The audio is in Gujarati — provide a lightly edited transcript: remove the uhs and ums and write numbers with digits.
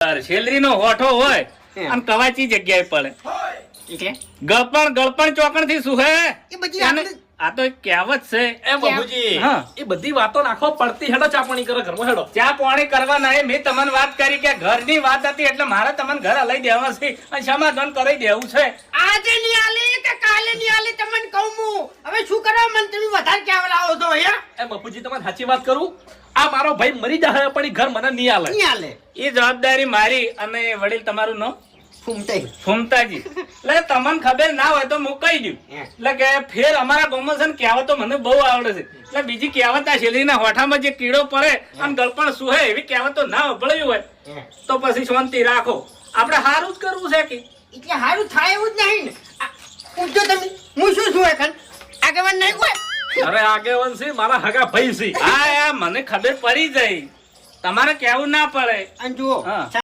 શેલરી નો હોઠો હોય અને કવાચી જગ્યાએ પડે એટલે ગળપણ ચોકણ થી શું હે એ બધી આને- આ તો એક કહેવત છે એ બાબુજી હા. એ બધી વાતો નાખો પડતી હેડો ચા પાણી કરો ઘરમાં હેડો ચા પાણી કરવાના એ મેં તમને વાત કરી કે ઘરની વાત હતી એટલે મારે તમને ઘર લઈ દેવા છે અને સમાધાન કરી દેવું છે. આજે નહીં આલે કે કાલે નહીં આલે તમને કહું હું હવે શું કરવા મને તમે વધારે કહેવા લાવો છો અહીંયા એ બાપુજી તમારે સાચી વાત કરું આ મારો ભાઈ મરી જાય પણ ઈ ઘર મને નહીં આલે નહીં આલે એ જવાબદારી મારી અને વડીલ તમારું નામ ફૂમતાઈ ફૂમતાજી. એટલે તમને ખબર ના હોય તો હું કહી દઉં એટલે કે ફેર અમારા ગામમાં છે ને કહેવતો મને બહુ આવડે છે એટલે બીજી કહેવત આ શેલરીના હોઠામાં જે કીડો પડે અને ગળપણ સુહે એવી કહેવતો ના વપરાયું હોય તો પછી શાંતિ રાખો. આપણે સારું જ કરવું છે કે એટલે સારું થાય એવું જ નહીં ને પૂછજો તમે હું શું છું એકન આગેવાન નહીં કોઈ અરે આગેવાન છે મારા હગા ભાઈ છે હા મને ખબર પડી જાય તમારે કેવું ના પડે અને જુઓ હા.